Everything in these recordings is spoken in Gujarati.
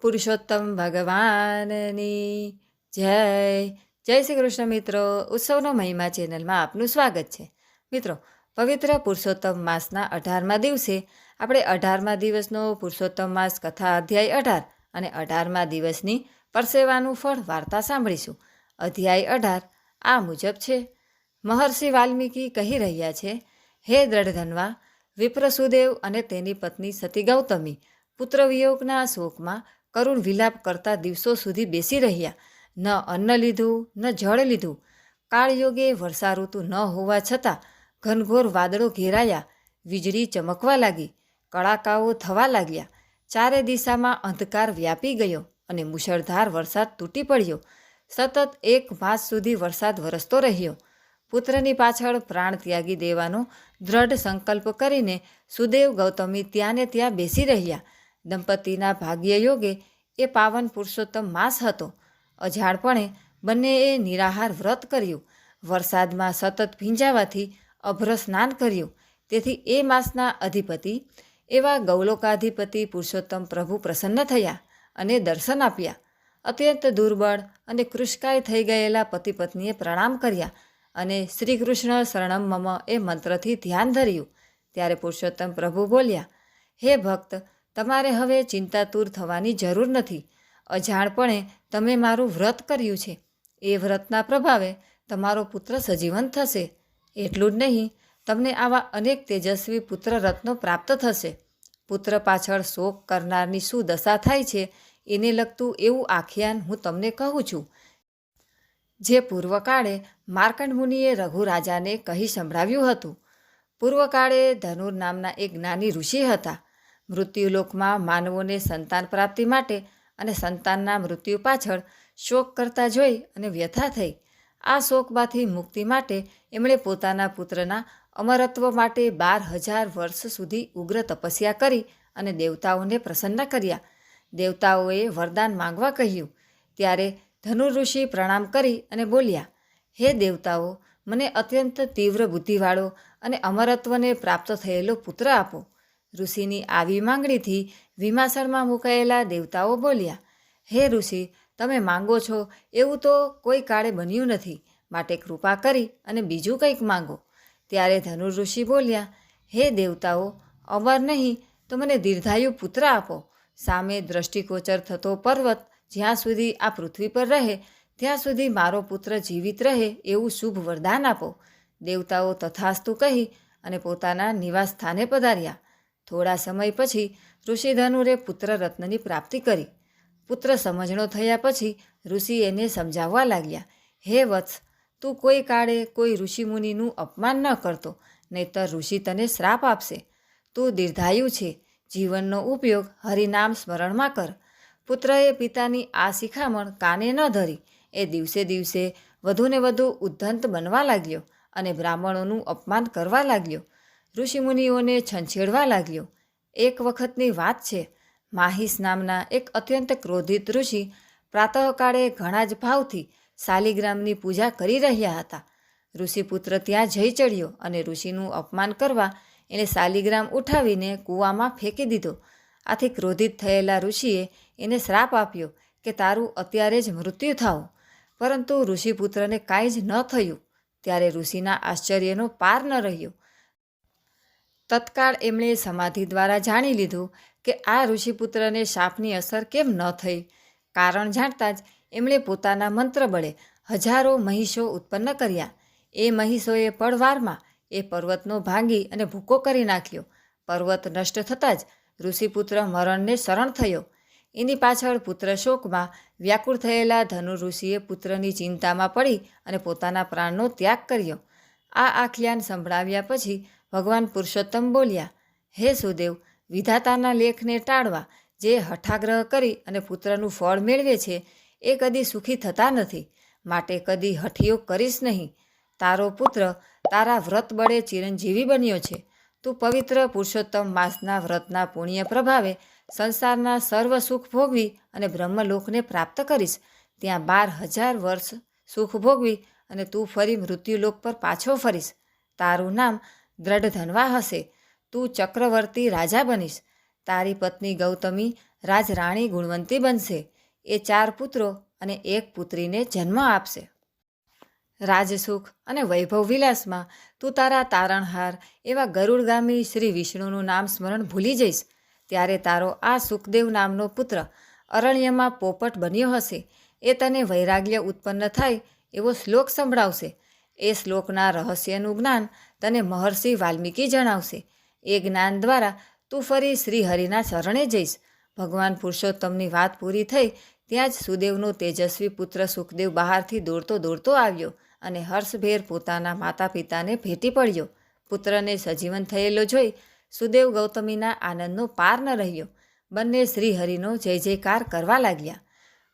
પુરુષોત્તમ ભગવાનની જય. જય શ્રી કૃષ્ણ મિત્રો. ઉત્સવનો મહિમા ચેનલમાં આપનું સ્વાગત છે. મિત્રો, પવિત્ર પુરુષોત્તમ માસના 18મા દિવસે આપણે 18મા દિવસનો પુરુષોત્તમ માસ કથા અધ્યાય 18 અને 18મા દિવસની પરસેવાનું ફળ વાર્તા સાંભળીશું. અધ્યાય 18 આ મુજબ છે. મહર્ષિ વાલ્મીકી કહી રહ્યા છે, હે દ્રઢધન્વા, વિપ્રસુદેવ અને તેની પત્ની સતી ગૌતમી પુત્ર વિયોગના શોકમાં કરુણ વિલાપ કરતા દિવસો સુધી બેસી રહ્યા. ન અન્ન લીધું, ન જળ લીધું. કાળયોગે વર્ષાઋતુ ન હોવા છતાં ઘનઘોર વાદળો ઘેરાયા, વીજળી ચમકવા લાગી, કડાકાઓ થવા લાગ્યા. ચારે દિશામાં અંધકાર વ્યાપી ગયો અને મુશળધાર વરસાદ તૂટી પડ્યો. સતત 1 માસ સુધી વરસાદ વરસતો રહ્યો. પુત્રની પાછળ પ્રાણ ત્યાગી દેવાનો દ્રઢ સંકલ્પ કરીને સુદેવ ગૌતમી ત્યાં ને ત્યાં બેસી રહ્યા. દંપતીના ભાગ્ય યોગે એ પાવન પુરુષોત્તમ માસ હતો. અજાણપણે બંનેએ નિરાહાર વ્રત કર્યું. વરસાદમાં સતત ભીંજાવાથી અભ્ર સ્નાન કર્યું. તેથી એ માસના અધિપતિ એવા ગૌલોકાધિપતિ પુરુષોત્તમ પ્રભુ પ્રસન્ન થયા અને દર્શન આપ્યા. અત્યંત દુર્બળ અને કૃશકાય થઈ ગયેલા પતિ પત્નીએ પ્રણામ કર્યા અને શ્રી કૃષ્ણ શરણમ મમ એ મંત્રથી ધ્યાન ધર્યું. ત્યારે પુરુષોત્તમ પ્રભુ બોલ્યા, હે ભક્ત, તમારે હવે ચિંતાતુર થવાની જરૂર નથી. અજાણપણે તમે મારું વ્રત કર્યું છે. એ વ્રતના પ્રભાવે તમારો પુત્ર સજીવન થશે. એટલું જ નહીં, તમને આવા અનેક તેજસ્વી પુત્ર રત્નો પ્રાપ્ત થશે. પુત્ર પાછળ શોક કરનારની શું દશા થાય છે એને લગતું એવું આખ્યાન હું તમને કહું છું, જે પૂર્વકાળે માર્કંડ મુનિએ રઘુરાજાને કહી સંભળાવ્યું હતું. પૂર્વકાળે ધનુર નામના એક જ્ઞાની ઋષિ હતા. મૃત્યુલોકમાં માનવોને સંતાન પ્રાપ્તિ માટે અને સંતાનના મૃત્યુ પાછળ શોક કરતા જોઈ અને વ્યથા થઈ. આ શોકમાંથી મુક્તિ માટે એમણે પોતાના પુત્રના અમરત્વ માટે 12,000 વર્ષ સુધી ઉગ્ર તપસ્યા કરી અને દેવતાઓને પ્રસન્ન કર્યા. દેવતાઓએ વરદાન માંગવા કહ્યું. ત્યારે ધનુર ઋષિ પ્રણામ કરી અને બોલ્યા, હે દેવતાઓ, મને અત્યંત તીવ્ર બુદ્ધિવાળો અને અમરત્વને પ્રાપ્ત થયેલો પુત્ર આપો. ઋષિની આવી માંગણીથી વિમાસણમાં મુકાયેલા દેવતાઓ બોલ્યા, હે ઋષિ, તમે માંગો છો એવું તો કોઈ કાળે બન્યું નથી, માટે કૃપા કરી અને બીજું કંઈક માંગો. ત્યારે ધનુર ઋષિ બોલ્યા, હે દેવતાઓ, અમર નહીં તો મને દીર્ઘાયુ પુત્ર આપો. સામે દ્રષ્ટિગોચર થતો પર્વત જ્યાં સુધી આ પૃથ્વી પર રહે ત્યાં સુધી મારો પુત્ર જીવિત રહે એવું શુભ વરદાન આપો. દેવતાઓ તથાસ્તુ કહી અને પોતાના નિવાસ સ્થાને પધાર્યા. થોડા સમય પછી ઋષિ ધનુરે પુત્ર રત્નની પ્રાપ્તિ કરી. પુત્ર સમજણો થયા પછી ઋષિ એને સમજાવવા લાગ્યા, હે વત્સ, તું કોઈ કાળે કોઈ ઋષિમુનિનું અપમાન ન કરતો, નહીંતર ઋષિ તને શ્રાપ આપશે. તું દીર્ઘાયુ છે, જીવનનો ઉપયોગ હરિનામ સ્મરણમાં કર. પુત્રએ પિતાની આ શિખામણ કાને ન ધરી. એ દિવસે દિવસે વધુને વધુ ઉદ્ધંત બનવા લાગ્યો અને બ્રાહ્મણોનું અપમાન કરવા લાગ્યો. ઋષિમુનિઓને છંછેડવા લાગ્યો. એક વખતની વાત છે, માહિસ નામના એક અત્યંત ક્રોધિત ઋષિ પ્રાતઃકાળે ઘણા જ ભાવથી શાલિગ્રામની પૂજા કરી રહ્યા હતા. ઋષિપુત્ર ત્યાં જઈ ચડ્યો અને ઋષિનું અપમાન કરવા એને શાલિગ્રામ ઉઠાવીને કૂવામાં ફેંકી દીધો. આથી ક્રોધિત થયેલા ઋષિએ એને શ્રાપ આપ્યો કે તારું અત્યારે જ મૃત્યુ થાવું. પરંતુ ઋષિપુત્રને કાંઈ જ ન થયું. ત્યારે ઋષિના આશ્ચર્યનો પાર ન રહ્યો. તત્કાળ એમણે સમાધિ દ્વારા જાણી લીધું કે આ ઋષિપુત્રને શાપની અસર કેમ ન થઈ. કારણ જાણતા જ એમણે પોતાના મંત્ર બળે હજારો મહિષો ઉત્પન્ન કર્યા. એ મહિષોએ પળવારમાં એ પર્વતનો ભાંગી અને ભૂકો કરી નાખ્યો. પર્વત નષ્ટ થતાં જ ઋષિપુત્ર મરણને શરણ થયો. એની પાછળ પુત્ર શોકમાં વ્યાકુળ થયેલા ધનુર ઋષિએ પુત્રની ચિંતામાં પડી અને પોતાના પ્રાણનો ત્યાગ કર્યો. આ આખ્યાન સંભળાવ્યા પછી ભગવાન પુરુષોત્તમ બોલ્યા, હે સુદેવ, વિધાતાના લેખને ટાળવા જે હઠાગ્રહ કરી અને પુત્રનું ફળ મેળવે છે એ કદી સુખી થતા નથી, માટે કદી હઠયોગ કરીશ નહીં. તારો પુત્ર તારા વ્રત બળે ચિરંજીવી બન્યો છે. તું પવિત્ર પુરુષોત્તમ માસના વ્રતના પુણ્ય પ્રભાવે સંસારના સર્વ સુખ ભોગવી અને બ્રહ્મલોકને પ્રાપ્ત કરીશ. ત્યાં 12,000 વર્ષ સુખ ભોગવી અને તું ફરી મૃત્યુલોક પર પાછો ફરીશ. તારું નામ દ્રઢધન્વા હશે. તું ચક્રવર્તી રાજા બનીશ. તારી પત્ની ગૌતમી રાજરાણી ગુણવંતી બનશે. એ 4 પુત્રો અને 1 પુત્રીને જન્મ આપશે. રાજસુખ અને વૈભવ વિલાસમાં તું તારા તારણહાર એવા ગરુડગામી શ્રી વિષ્ણુનું નામ સ્મરણ ભૂલી જઈશ. ત્યારે તારો આ સુખદેવ નામનો પુત્ર અરણ્યમાં પોપટ બન્યો હશે. એ તને વૈરાગ્ય ઉત્પન્ન થાય એવો શ્લોક સંભળાવશે. એ શ્લોકના રહસ્યનું જ્ઞાન તને મહર્ષિ વાલ્મીકી જણાવશે. એ જ્ઞાન દ્વારા તું ફરી શ્રીહરિના શરણે જઈશ. ભગવાન પુરુષોત્તમની વાત પૂરી થઈ ત્યાં જ સુદેવનો તેજસ્વી પુત્ર સુખદેવ બહારથી દોડતો દોડતો આવ્યો અને હર્ષભેર પોતાના માતા પિતાને ભેટી પડ્યો. પુત્રને સજીવન થયેલો જોઈ સુદેવ ગૌતમીના આનંદનો પાર ન રહ્યો. બંને શ્રીહરિનો જય જયકાર કરવા લાગ્યા.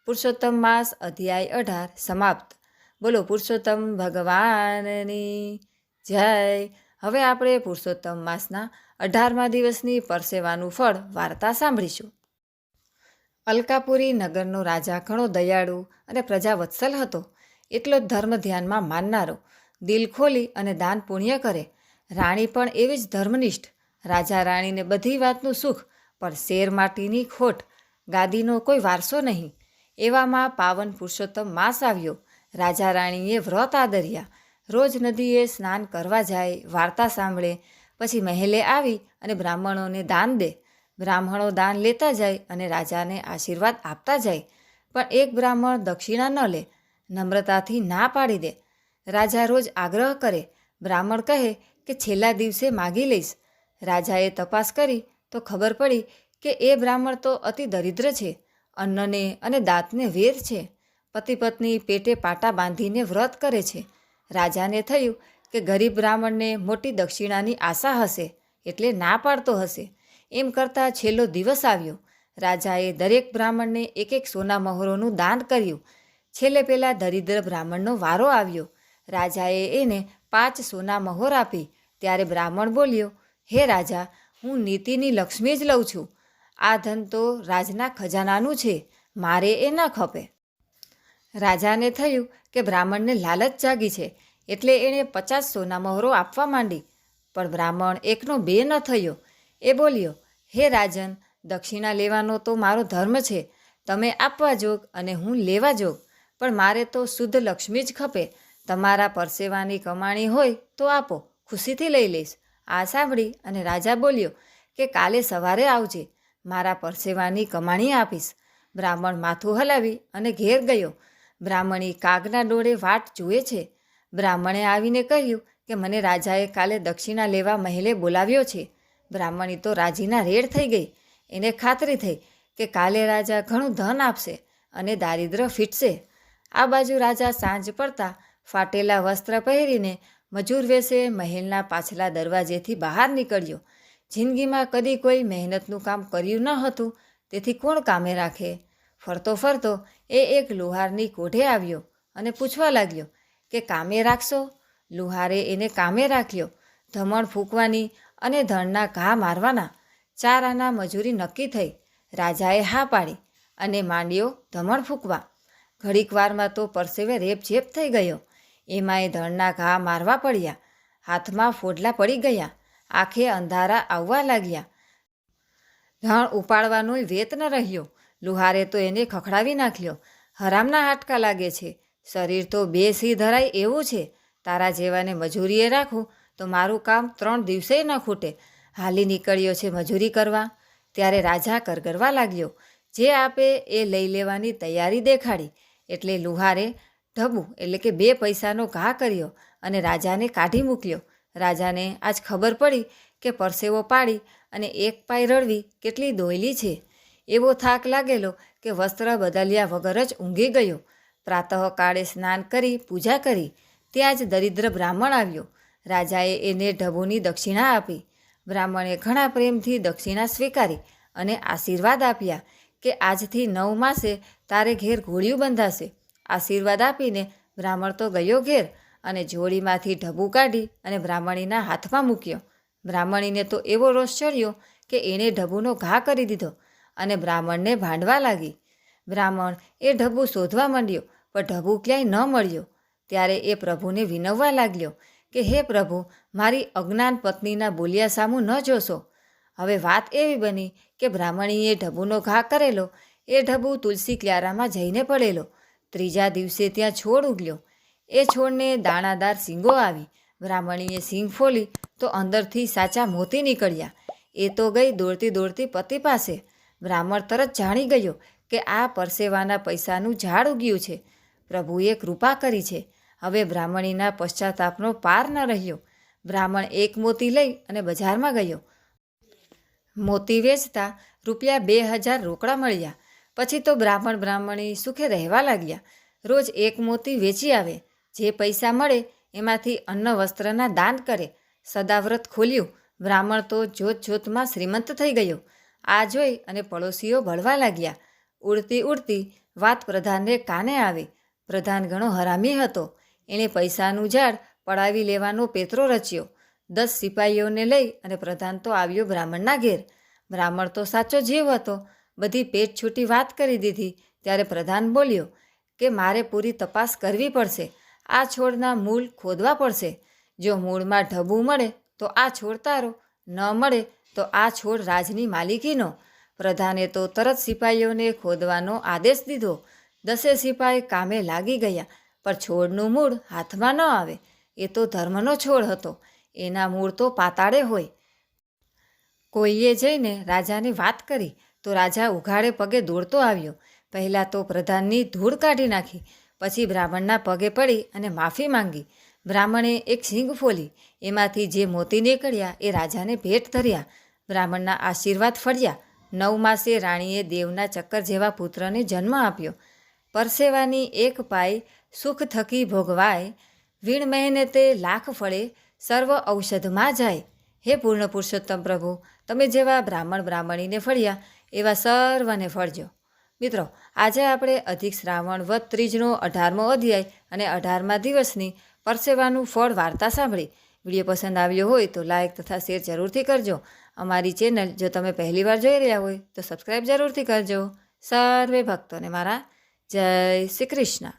પુરુષોત્તમ માસ અધ્યાય 18 સમાપ્ત. બોલો પુરુષોત્તમ ભગવાનની જય. હવે આપણે પુરુષોત્તમ માસના 18મા દિવસની પરસેવાનું ફળ વાર્તા સાંભળીશું. અલકાપુરી નગરનો રાજા ઘણો દયાળુ અને પ્રજાવત્સલ હતો. એટલો જ ધર્મ ધ્યાનમાં માનનારો, દિલ ખોલી અને દાન પુણ્ય કરે. રાણી પણ એવી જ ધર્મનિષ્ઠ. રાજા રાણીને બધી વાતનું સુખ, પણ શેર માટીની ખોટ, ગાદીનો કોઈ વારસો નહીં. એવામાં પાવન પુરુષોત્તમ માસ આવ્યો. રાજા રાણીએ વ્રત આદર્યા. રોજ નદીએ સ્નાન કરવા જાય, વાર્તા સાંભળે, પછી મહેલે આવી અને બ્રાહ્મણોને દાન દે. બ્રાહ્મણો દાન લેતા જાય અને રાજાને આશીર્વાદ આપતા જાય. પણ એક બ્રાહ્મણ દક્ષિણા ન લે, નમ્રતાથી ના પાડી દે. રાજા રોજ આગ્રહ કરે. બ્રાહ્મણ કહે કે છેલ્લા દિવસે માગી લઈશ. રાજાએ તપાસ કરી તો ખબર પડી કે એ બ્રાહ્મણ તો અતિ દરિદ્ર છે, અન્નને અને દાંતને વેર છે. પતિ પત્ની પેટે પાટા બાંધીને વ્રત કરે છે. રાજાને થયું કે ગરીબ બ્રાહ્મણને મોટી દક્ષિણાની આશા હશે એટલે ના પાડતો હશે. એમ કરતાં છેલ્લો દિવસ આવ્યો. રાજાએ દરેક બ્રાહ્મણને 1 સોના મહોરોનું દાન કર્યું. છેલ્લે પેલા દરિદ્ર બ્રાહ્મણનો વારો આવ્યો. રાજાએ એને 5 સોના મહોર આપી. ત્યારે બ્રાહ્મણ બોલ્યો, હે રાજા, હું નીતિની લક્ષ્મી જ લઉં છું. આ ધન તો રાજના ખજાનાનું છે, મારે એ ન ખપે. રાજાને થયું કે બ્રાહ્મણને લાલચ જાગી છે એટલે એણે 50 સોના મહોરો આપવા માંડી. પણ બ્રાહ્મણ 1નો 2 ન થયો. એ બોલ્યો, હે રાજન, દક્ષિણા લેવાનો તો મારો ધર્મ છે. તમે આપવા જોગ અને હું લેવા જોગ, પણ મારે તો શુદ્ધ લક્ષ્મી જ ખપે. તમારા પરસેવાની કમાણી હોય તો આપો, ખુશીથી લઈ લઈશ. આ સાંભળી અને રાજા બોલ્યો કે કાલે સવારે આવજે, મારા પરસેવાની કમાણી આપીશ. બ્રાહ્મણ માથું હલાવી અને ઘેર ગયો. બ્રાહ્મણી કાગના ડોળે વાટ જુએ છે. બ્રાહ્મણે આવીને કહ્યું કે મને રાજાએ કાલે દક્ષિણા લેવા મહેલે બોલાવ્યો છે. બ્રાહ્મણી તો રાજીના રેડ થઈ ગઈ. એને ખાતરી થઈ કે કાલે રાજા ઘણું ધન આપશે અને દારિદ્ર ફીટશે. આ બાજુ રાજા સાંજ પડતા ફાટેલા વસ્ત્ર પહેરીને મજૂર વેશે મહેલના પાછલા દરવાજેથી બહાર નીકળ્યો. જિંદગીમાં કદી કોઈ મહેનતનું કામ કર્યું ન હતું, તેથી કોણ કામે રાખે. ફરતો ફરતો એ એક લુહારની કોઢે આવ્યો અને પૂછવા લાગ્યો કે કામે રાખશો? લુહારે એને કામે રાખ્યો. ધમણ ફૂંકવાની અને ધણના ઘા મારવાના 4 આના મજૂરી નક્કી થઈ. રાજાએ હા પાડી અને માંડ્યો ધમણ ફૂંકવા. ઘડીક વારમાં તો પરસેવે રેપઝેપ થઈ ગયો. એમાંય ધણના ઘા મારવા પડ્યા. હાથમાં ફોડલા પડી ગયા. આંખે અંધારા આવવા લાગ્યા. ધણ ઉપાડવાનોય વેત ન રહ્યો. લુહારે તો એને ખખડાવી નાખ્યો. હરામના હાડકા લાગે છે, શરીર તો 2 સી ધરાય એવું છે. તારા જેવાને મજૂરીએ રાખું તો મારું કામ 3 દિવસે ન ખૂટે. હાલી નીકળ્યો છે મજૂરી કરવા. ત્યારે રાજા કરગરવા લાગ્યો. જે આપે એ લઈ લેવાની તૈયારી દેખાડી. એટલે લુહારે ઢબુ એટલે કે 2 પૈસાનો ઘા કર્યો અને રાજાને કાઢી મૂક્યો. રાજાને આજ ખબર પડી કે પરસેવો પાડી અને 1 પાય રડવી કેટલી દોયલી છે. એવો થાક લાગેલો કે વસ્ત્ર બદલ્યા વગર જ ઊંઘી ગયો. પ્રાતઃકાળે સ્નાન કરી પૂજા કરી. ત્યાં જ દરિદ્ર બ્રાહ્મણ આવ્યો. રાજાએ એને ઢબુની દક્ષિણા આપી. બ્રાહ્મણે ઘણા પ્રેમથી દક્ષિણા સ્વીકારી અને આશીર્વાદ આપ્યા કે આજથી 9 માસે તારે ઘેર ઘોડિયું બંધાશે. આશીર્વાદ આપીને બ્રાહ્મણ તો ગયો ઘેર અને જોડીમાંથી ઢબુ કાઢી અને બ્રાહ્મણીના હાથમાં મૂક્યો. બ્રાહ્મણીને તો એવો રોષ ચડ્યો કે એણે ઢબુનો ઘા કરી દીધો અને બ્રાહ્મણને ભાંડવા લાગી. બ્રાહ્મણ એ ઢબુ શોધવા માંડ્યો, પણ ઢબુ ક્યાંય ન મળ્યો. ત્યારે એ પ્રભુને વિનવવા લાગ્યો કે હે પ્રભુ, મારી અજ્ઞાન પત્નીના બોલ્યા સામું ન જોશો. હવે વાત એવી બની કે બ્રાહ્મણીએ ઢબુનો ઘા કરેલો એ ઢબુ તુલસી ક્યારામાં જઈને પડેલો. ત્રીજા દિવસે ત્યાં છોડ ઉગ્યો. એ છોડને દાણાદાર શીંગો આવી. બ્રાહ્મણીએ શીંગ ફોલી તો અંદરથી સાચા મોતી નીકળ્યા. એ તો ગઈ દોડતી દોડતી પતિ પાસે. બ્રાહ્મણ તરત જાણી ગયો કે આ પરસેવાના પૈસાનું ઝાડ ઉગ્યું છે. પ્રભુએ કૃપા કરી છે. હવે બ્રાહ્મણીના પશ્ચાતાપનો પાર ન રહ્યો. બ્રાહ્મણ એક મોતી લઈ અને બજારમાં ગયો. મોતી વેચતા ₹2000 રોકડા મળ્યા. પછી તો બ્રાહ્મણી સુખે રહેવા લાગ્યા. રોજ એક મોતી વેચી આવે. જે પૈસા મળે એમાંથી અન્ન વસ્ત્રના દાન કરે. સદાવ્રત ખોલ્યું. બ્રાહ્મણ તો જોત જોતમાં શ્રીમંત થઈ ગયો. આ જોઈ અને પડોશીઓ બળવા લાગ્યા. ઉડતી ઉડતી વાત પ્રધાનને કાને આવી. પ્રધાન ઘણો હરામી હતો. એણે પૈસાનું ઝાડ પડાવી લેવાનો પેતરો રચ્યો. 10 સિપાહીઓને લઈ અને પ્રધાન તો આવ્યો બ્રાહ્મણના ઘેર. બ્રાહ્મણ તો સાચો જીવ હતો. બધી પેટ છૂટી વાત કરી દીધી. ત્યારે પ્રધાન બોલ્યો કે મારે પૂરી તપાસ કરવી પડશે. આ છોડના મૂળ ખોદવા પડશે. જો મૂળમાં ઢબુ મળે તો આ છોડ તારો, ન મળે તો આ છોડ રાજની માલિકીનો. પ્રધાને તો તરત સિપાહીઓને ખોદવાનો આદેશ દીધો. 10 સિપાહી કામે લાગી ગયા. પણ છોડનું મૂળ હાથમાં ન આવે. એ તો ધર્મનો છોડ હતો. એના મૂળ તો પાતાળે હોય. કોઈએ જઈને રાજાને વાત કરી તો રાજા ઉઘાડે પગે દોડતો આવ્યો. પહેલાં તો પ્રધાનની ધૂળ કાઢી નાખી. પછી બ્રાહ્મણના પગે પડી અને માફી માંગી. બ્રાહ્મણે એક શીંગ ફોલી. એમાંથી જે મોતી નીકળ્યા એ રાજાને ભેટ ધર્યા. બ્રાહ્મણના આશીર્વાદ ફળ્યા. 9 માસે રાણીએ દેવના ચક્કર જેવા પુત્રને જન્મ આપ્યો. પરસેવાની એક પાઈ સુખ થકી ભોગવાય. વીણ મહેનતે લાખ ફળે, સર્વ ઔષધમાં જાય. હે પૂર્ણ પુરુષોત્તમ પ્રભુ, તમે જેવા બ્રાહ્મણીને ફળ્યા એવા સર્વને ફળજો. મિત્રો, આજે આપણે અધિક શ્રાવણ વદ ત્રીજનો 18મો અધ્યાય અને 18મા દિવસની પરસેવાનું ફળ વાર્તા સાંભળી. વિડીયો પસંદ આવ્યો હોય તો લાઇક તથા શેર જરૂરથી કરજો. અમારી ચેનલ જો તમે પહેલીવાર જોઈ રહ્યા હોય તો સબસ્ક્રાઈબ જરૂરથી કરજો. સર્વે ભક્તોને મારા જય શ્રી કૃષ્ણ.